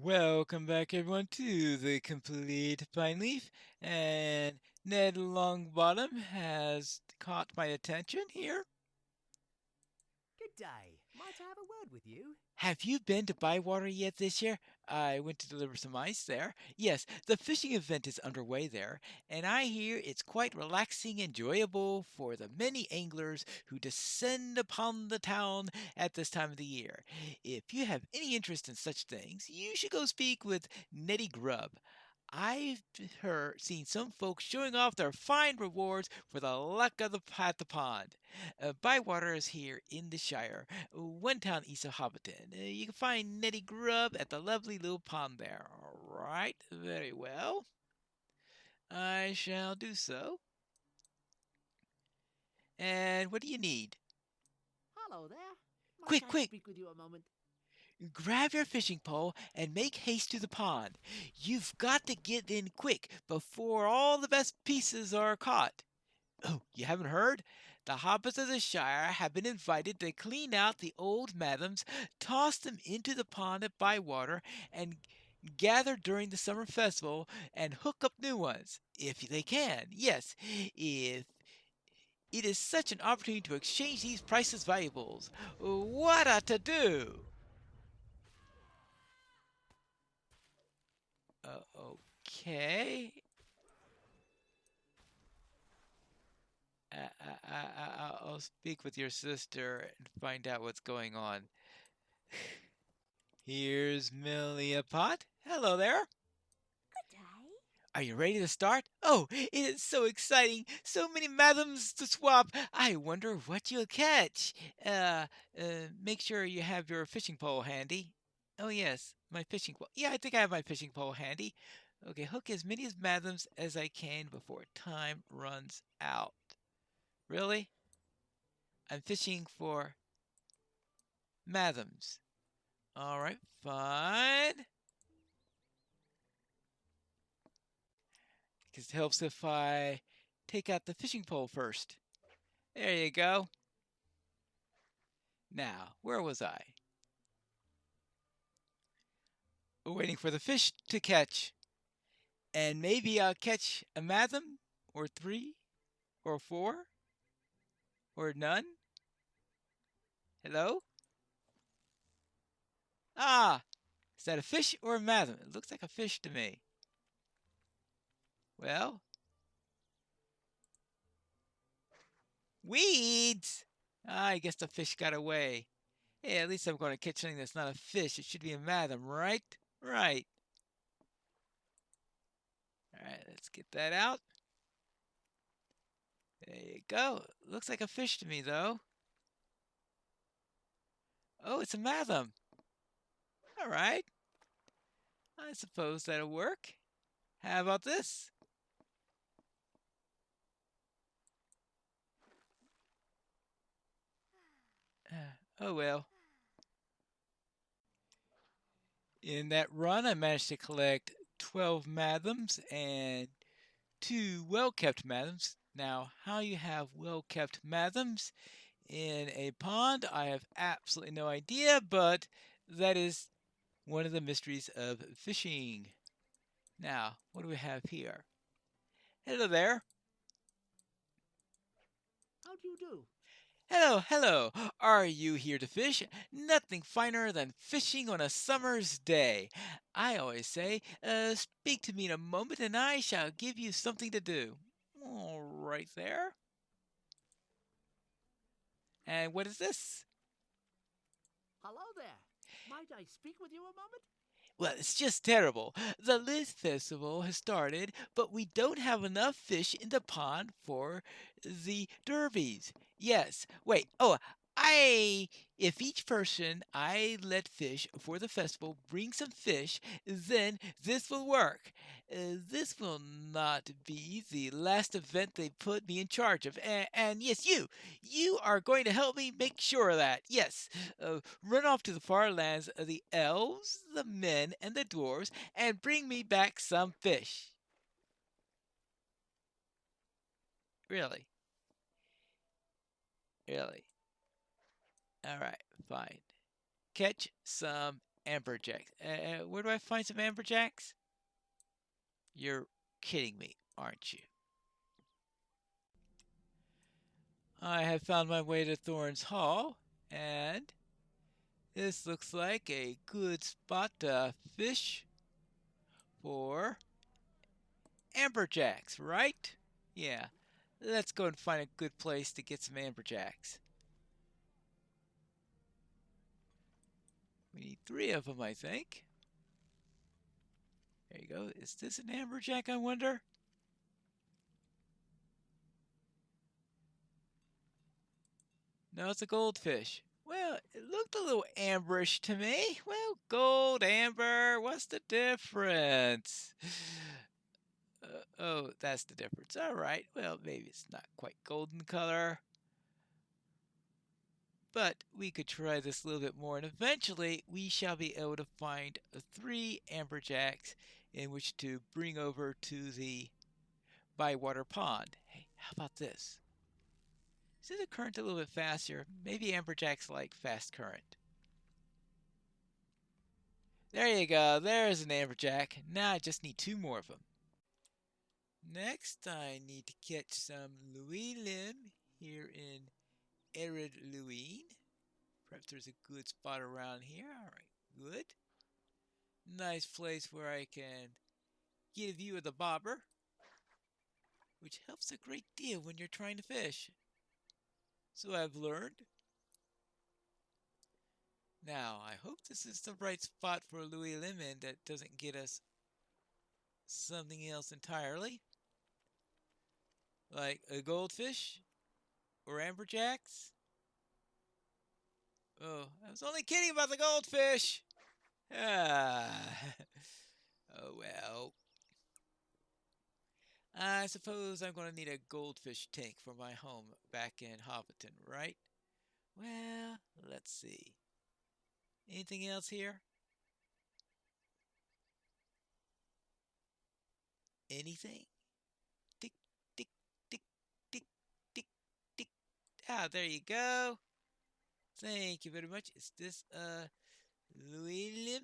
Welcome back, everyone, to the complete Pineleaf. And Ned Longbottom has caught my attention here. Good day. Might I have a word with you? Have you been to Bywater yet this year? I went to deliver some ice there. Yes, the fishing event is underway there, and I hear it's quite relaxing and enjoyable for the many anglers who descend upon the town at this time of the year. If you have any interest in such things, you should go speak with Nettie Grubb. I've seen some folks showing off their fine rewards for the luck of at the pond. Bywater is here in the Shire, one town east of Hobbiton. You can find Nettie Grubb at the lovely little pond there. All right, very well. I shall do so. And what do you need? Hello there. Might Quick, I quick! speak with you a moment? Grab your fishing pole and make haste to the pond. You've got to get in quick before all the best pieces are caught. Oh, you haven't heard? The hobbits of the Shire have been invited to clean out the old madams, toss them into the pond at Bywater, and gather during the summer festival and hook up new ones, if they can. Yes, if it is such an opportunity to exchange these priceless valuables. What a to do! Okay. I'll speak with your sister and find out what's going on. Here's Millie Pot. Hello there. Good day. Are you ready to start? Oh, it is so exciting! So many madams to swap. I wonder what you'll catch. Make sure you have your fishing pole handy. Oh yes, my fishing pole. Yeah, I think I have my fishing pole handy. Okay, hook as many as madams as I can before time runs out. Really? I'm fishing for madams. All right, fine. Because it helps if I take out the fishing pole first. There you go. Now, where was I? Waiting for the fish to catch. And maybe I'll catch a madam, or three, or four, or none. Hello? Ah, is that a fish or a madam? It looks like a fish to me. Well, weeds! I guess the fish got away. Hey, at least I'm going to catch something that's not a fish. It should be a madam, right? Right. All right, let's get that out. There you go. Looks like a fish to me, though. Oh, it's a madam. All right. I suppose that'll work. How about this? Oh well. In that run, I managed to collect 12 madams and 2 well-kept madams. Now, how you have well-kept madams in a pond, I have absolutely no idea, but that is one of the mysteries of fishing. Now, what do we have here? Hello there. How do you do? Hello, hello. Are you here to fish? Nothing finer than fishing on a summer's day. I always say, speak to me in a moment and I shall give you something to do. All right there. And what is this? Hello there. Might I speak with you a moment? Well, it's just terrible. The Liz Festival has started, but we don't have enough fish in the pond for the derbies. Yes, wait. Oh, if each person I let fish for the festival bring some fish, then this will work. This will not be the last event they put me in charge of. And yes, you are going to help me make sure of that. Yes, run off to the far lands of the elves, the men, and the dwarves, and bring me back some fish. Really, really. All right, fine. Catch some Amberjacks. Where do I find some amberjacks? You're kidding me, aren't you? I have found my way to Thorn's Hall, and this looks like a good spot to fish for amberjacks, right? Yeah. Let's go and find a good place to get some amberjacks. We need 3 of them, I think. There you go. Is this an amberjack, I wonder? No, it's a goldfish. Well, it looked a little amberish to me. Well, gold, amber, what's the difference? Oh, that's the difference. All right. Well, maybe it's not quite golden color, but we could try this a little bit more, and eventually we shall be able to find 3 amberjacks in which to bring over to the Bywater Pond. Hey, how about this? Is the current a little bit faster? Maybe amberjacks like fast current. There you go. There's an amberjack. Now I just need 2 more of them. Next, I need to catch some Louis Lim here in Arid Louine. Perhaps there's a good spot around here. All right, good. Nice place where I can get a view of the bobber, which helps a great deal when you're trying to fish. So I've learned. Now, I hope this is the right spot for Louis Lemon that doesn't get us something else entirely, like a goldfish or amberjacks. Oh, I was only kidding about the goldfish. Ah. Oh well. I suppose I'm going to need a goldfish tank for my home back in Hobbiton, right? Well, let's see. Anything else here? Anything? Tick, tick, tick, tick, tick, tick. Ah, there you go. Thank you very much. Is this William?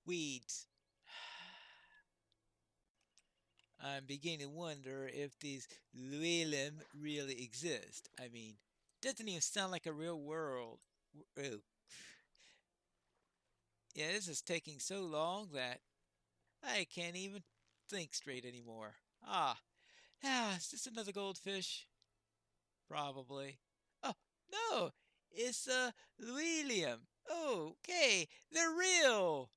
Weeds. I'm beginning to wonder if these Llewellyn really exist. I mean, doesn't even sound like a real world. Oh, yeah, this is taking so long that I can't even think straight anymore. Is this another goldfish? Probably. Oh, no, it's William. Okay, they're real.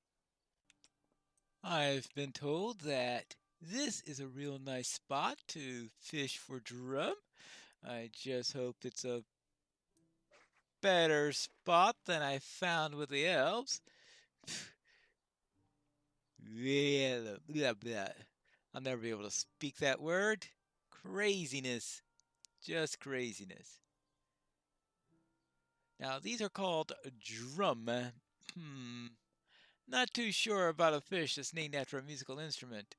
I've been told that this is a real nice spot to fish for drum. I just hope it's a better spot than I found with the elves. Blah, blah, blah. I'll never be able to speak that word. Craziness. Just craziness. Now, these are called drum. Not too sure about a fish that's named after a musical instrument.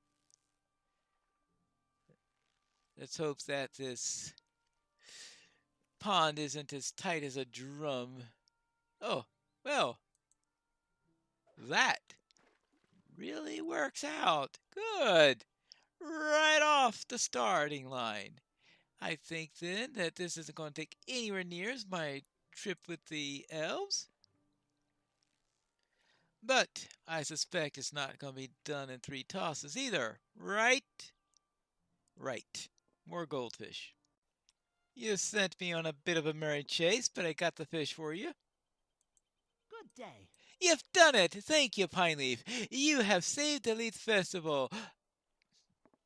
Let's hope that this pond isn't as tight as a drum. Oh, well, that really works out. Good. Right off the starting line. I think then that this isn't going to take anywhere near as my trip with the elves. But I suspect it's not going to be done in 3 tosses either. Right? Right. More goldfish. You sent me on a bit of a merry chase, but I got the fish for you. Good day. You've done it! Thank you, Pineleaf. You have saved the Leith Festival.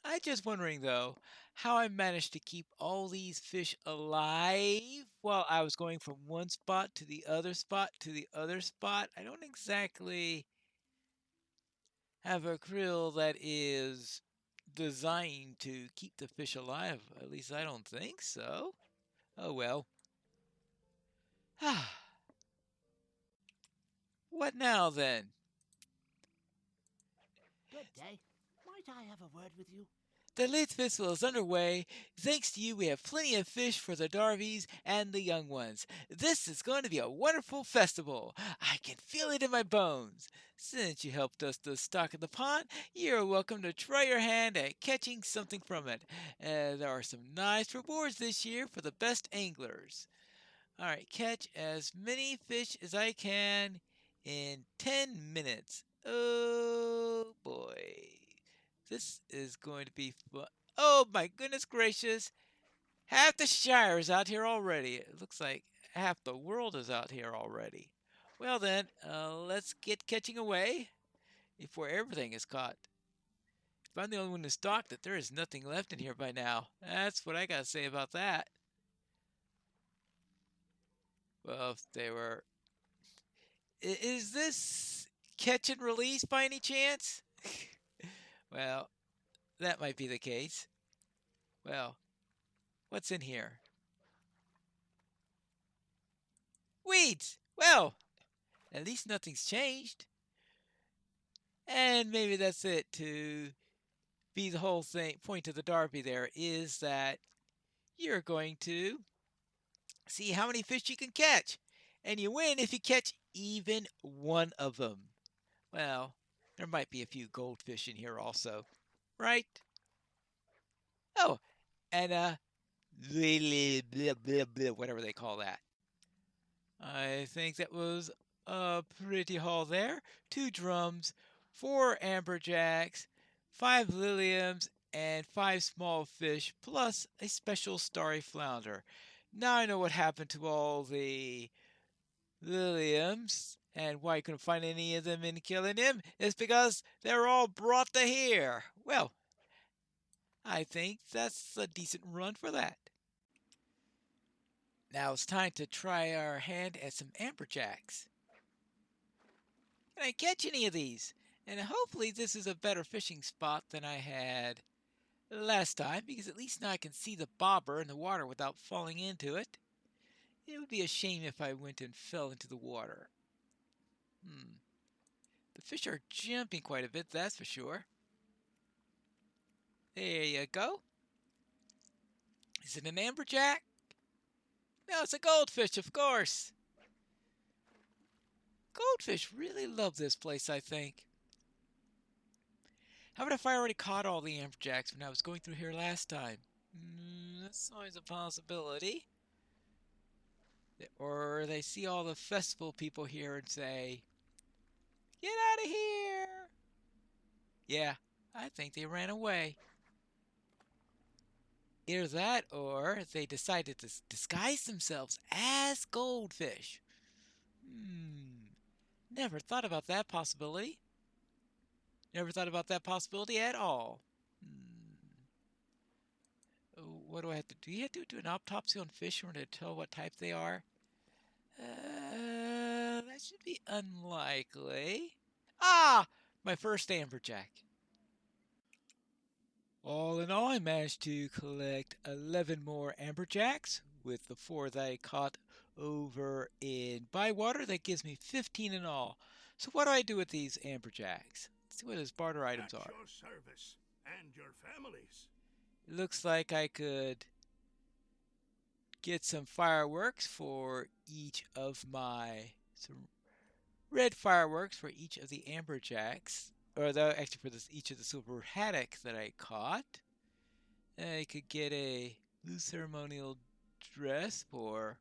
I'm just wondering, though, how I managed to keep all these fish alive while I was going from one spot to the other spot to the other spot. I don't exactly have a krill that is designed to keep the fish alive. At least I don't think so. Oh well. What now then? Good day. Might I have a word with you? The Lit Festival is underway. Thanks to you, we have plenty of fish for the Darbies and the young ones. This is going to be a wonderful festival. I can feel it in my bones. Since you helped us to stock the pond, you're welcome to try your hand at catching something from it. There are some nice rewards this year for the best anglers. All right, catch as many fish as I can in 10 minutes. Oh boy. This is going to be fun. Oh my goodness gracious. Half the Shire is out here already. It looks like half the world is out here already. Well then, let's get catching away before everything is caught. If I'm the only one who stocked it, there is nothing left in here by now. That's what I gotta say about that. Well, if they were... Is this catch and release by any chance? Well, that might be the case. Well, what's in here? Weeds! Well, at least nothing's changed. And maybe that's it to be the whole thing. Point of the Derby there is that you're going to see how many fish you can catch. And you win if you catch even one of them. Well, there might be a few goldfish in here also, right? Oh, and whatever they call that. I think that was a pretty haul there. 2 drums, 4 amberjacks, 5 liliums, and 5 small fish, plus a special starry flounder. Now I know what happened to all the liliums and why I couldn't find any of them in killing him. It's because they're all brought to here. Well, I think that's a decent run for that. Now it's time to try our hand at some amberjacks. Can I catch any of these? And hopefully this is a better fishing spot than I had last time, because at least now I can see the bobber in the water without falling into it. It would be a shame if I went and fell into the water. The fish are jumping quite a bit, that's for sure. There you go. Is it an amberjack? No, it's a goldfish, of course. Goldfish really love this place, I think. How about if I already caught all the amberjacks when I was going through here last time? That's always a possibility. Or they see all the festival people here and say, "Get out of here!" Yeah, I think they ran away. Either that or they decided to disguise themselves as goldfish. Never thought about that possibility. Never thought about that possibility at all. What do I have to do? You have to do an autopsy on fish in order to tell what type they are? That should be unlikely. Ah! My first amberjack. All in all, I managed to collect 11 more amberjacks with the 4 that I caught over in Bywater. That gives me 15 in all. So what do I do with these amberjacks? Let's see what his barter items are. At your service and your families. It looks like I could get some fireworks for each of some red fireworks for each of the amberjacks, or actually for each of the silver haddock that I caught. I could get a blue ceremonial dress along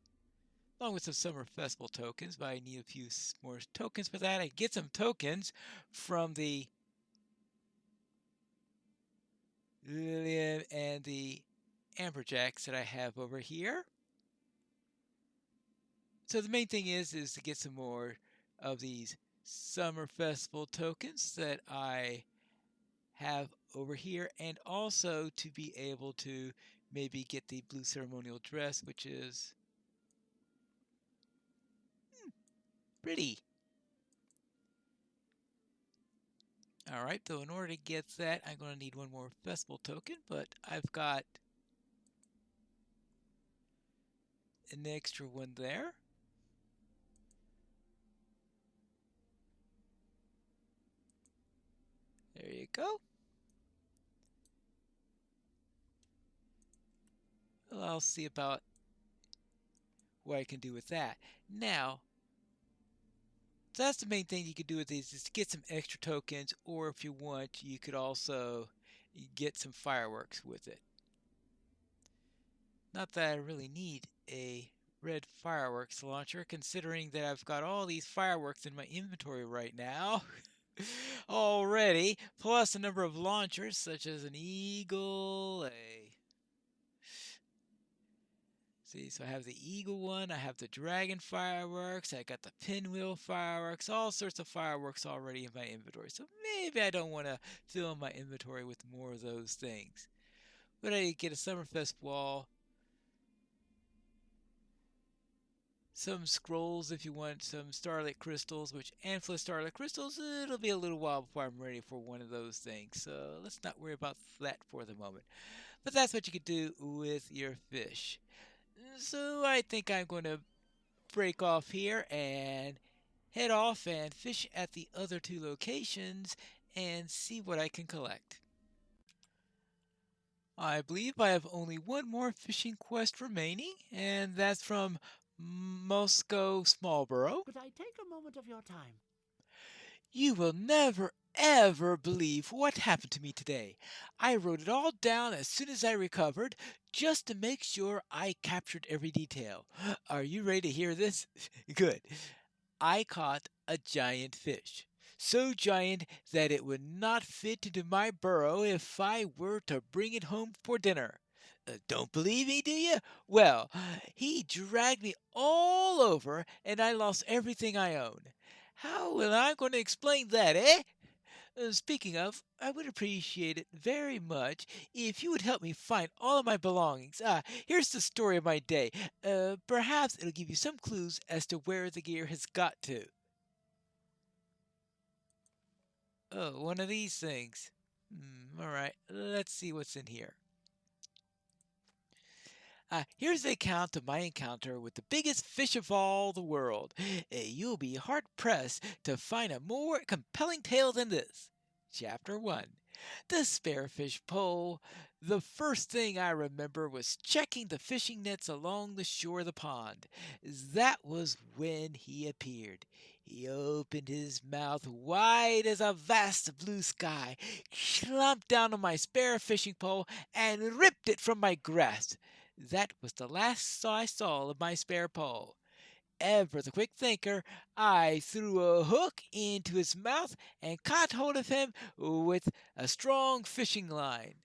with some summer festival tokens, but I need a few more tokens for that. I get some tokens from the lilium and the amberjacks that I have over here. So the main thing is to get some more of these summer festival tokens that I have over here, and also to be able to maybe get the blue ceremonial dress, which is pretty. Alright, though in order to get that, I'm going to need one more festival token, but I've got an extra one there. There you go. I'll see about what I can do with that. Now, so that's the main thing you could do with these is to get some extra tokens, or if you want, you could also get some fireworks with it. Not that I really need a red fireworks launcher, considering that I've got all these fireworks in my inventory right now already, plus a number of launchers such as an eagle, a see, so I have the eagle one, I have the dragon fireworks, I got the pinwheel fireworks, all sorts of fireworks already in my inventory. So maybe I don't want to fill my inventory with more of those things. But I get a Summerfest wall, some scrolls if you want some starlit crystals, which and for starlit crystals, it'll be a little while before I'm ready for one of those things. So let's not worry about that for the moment. But that's what you could do with your fish. So I think I'm going to break off here and head off and fish at the other two locations and see what I can collect. I believe I have only one more fishing quest remaining, and that's from Moscow Smallborough. Could I take a moment of your time? You will never ever believe what happened to me today. I wrote it all down as soon as I recovered, just to make sure I captured every detail. Are you ready to hear this? Good. I caught a giant fish. So giant that it would not fit into my burrow if I were to bring it home for dinner. Don't believe me, do you? Well, he dragged me all over and I lost everything I own. How am I going to explain that, eh? Speaking of, I would appreciate it very much if you would help me find all of my belongings. Here's the story of my day. Perhaps it'll give you some clues as to where the gear has got to. Oh, one of these things. All right, let's see what's in here. Here's the account of my encounter with the biggest fish of all the world. You'll be hard pressed to find a more compelling tale than this. Chapter 1. The Sparefish Pole. The first thing I remember was checking the fishing nets along the shore of the pond. That was when he appeared. He opened his mouth wide as a vast blue sky, clumped down on my spare fishing pole, and ripped it from my grasp. That was the last I saw of my spare pole. Ever the quick thinker, I threw a hook into his mouth and caught hold of him with a strong fishing line.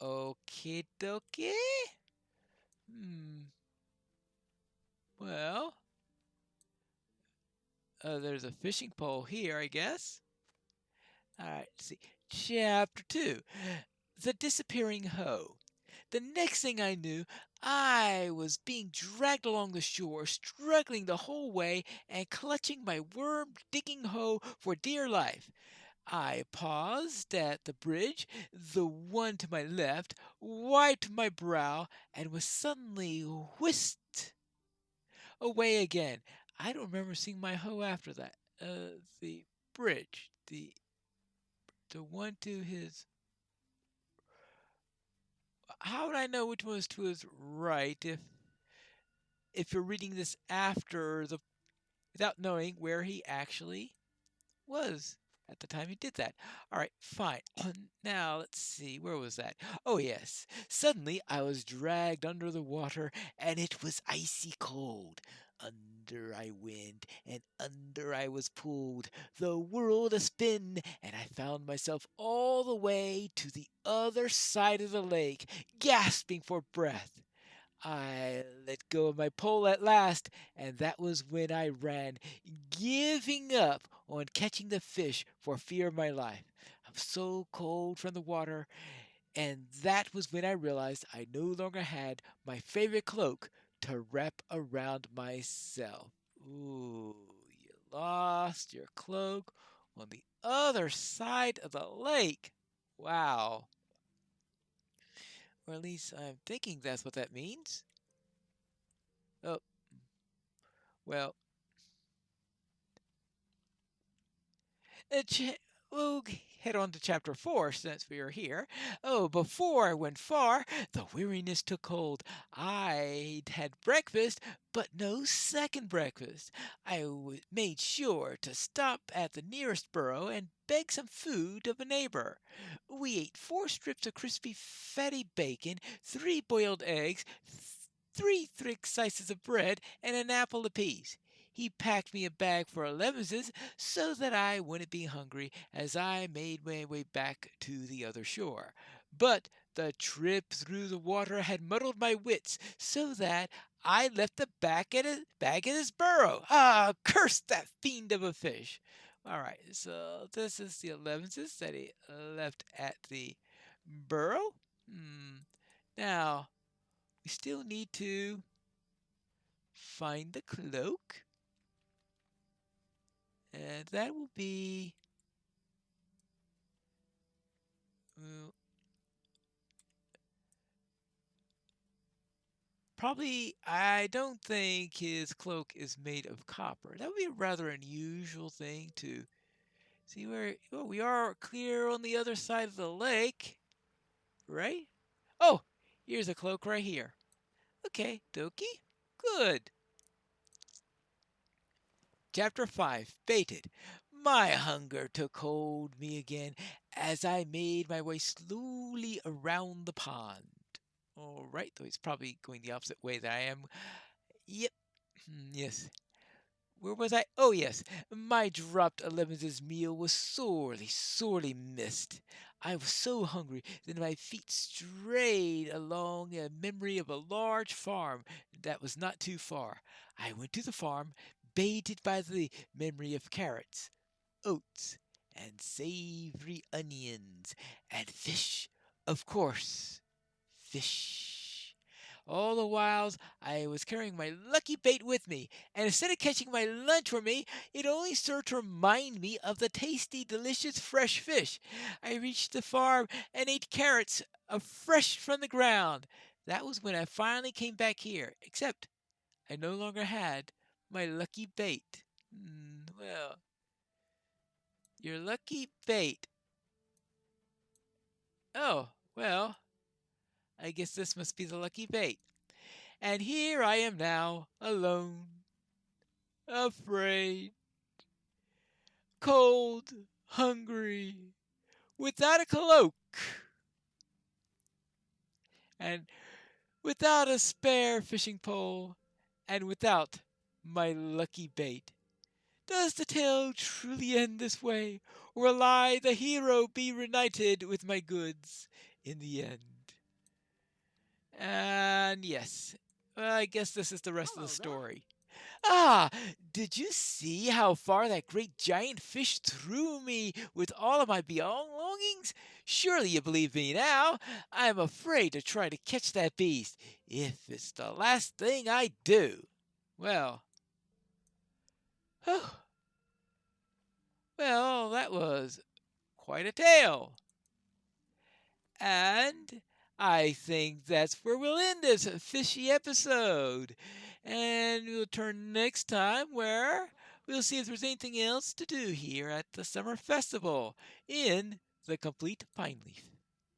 Okie dokie. Hmm. Well, there's a fishing pole here, I guess. All right, let's see. Chapter 2. The Disappearing Hoe. The next thing I knew, I was being dragged along the shore, struggling the whole way and clutching my worm digging hoe for dear life. I paused at the bridge, the one to my left, wiped my brow, and was suddenly whisked away again. I don't remember seeing my hoe after that. The bridge, the one to his. How would I know which one was to his right if you're reading this after the without knowing where he actually was at the time he did that? All right, fine. Now let's see, where was that? Oh yes. Suddenly I was dragged under the water and it was icy cold. Under I went and under I was pulled, the world a spin, and I found myself all the way to the other side of the lake, gasping for breath. I let go of my pole at last, and that was when I ran, giving up on catching the fish for fear of my life. I'm so cold from the water, and that was when I realized I no longer had my favorite cloak to wrap around myself. Ooh, you lost your cloak on the other side of the lake. Wow. Or at least I'm thinking that's what that means. Oh, well, Uh, ch- okay. head on to chapter 4 since we are here. Oh, before I went far, the weariness took hold. I'd had breakfast, but no second breakfast. Made sure to stop at the nearest burrow and beg some food of a neighbor. We ate 4 strips of crispy, fatty bacon, 3 boiled eggs, 3 thick slices of bread, and an apple apiece. He packed me a bag for lemons so that I wouldn't be hungry as I made my way back to the other shore. But the trip through the water had muddled my wits so that I left the bag in his burrow. Ah, curse that fiend of a fish. All right, so this is the 11th that he left at the burrow. Now, we still need to find the cloak. And that will be uh, probably, I don't think his cloak is made of copper. That would be a rather unusual thing to see where. Oh, we are clear on the other side of the lake, right? Oh, here's a cloak right here. Okay, Doki. Good. Chapter 5 Baited. My hunger took hold me again as I made my way slowly around the pond. All right, though he's probably going the opposite way that I am. Yep. Yes. Where was I? Oh, yes. My dropped Eleven's meal was sorely missed. I was so hungry that my feet strayed along a memory of a large farm that was not too far. I went to the farm, baited by the memory of carrots, oats, and savory onions, and fish, of course. Fish. All the while I was carrying my lucky bait with me, and instead of catching my lunch for me, it only served to remind me of the tasty, delicious fresh fish. I reached the farm and ate carrots fresh from the ground. That was when I finally came back here, except I no longer had my lucky bait. Well, your lucky bait. Oh, well, I guess this must be the lucky bait. And here I am now, alone, afraid, cold, hungry, without a cloak, and without a spare fishing pole, and without my lucky bait. Does the tale truly end this way, or will I, the hero, be reunited with my goods in the end? And yes, well, I guess this is the rest of the Hello there. story. Ah, did you see how far that great giant fish threw me with all of my belongings? Surely you believe me now. I am afraid to try to catch that beast if it's the last thing I do. Well, well, that was quite a tale. And I think that's where we'll end this fishy episode. And we'll turn next time where we'll see if there's anything else to do here at the Summer Festival in the Complete Pine Leaf.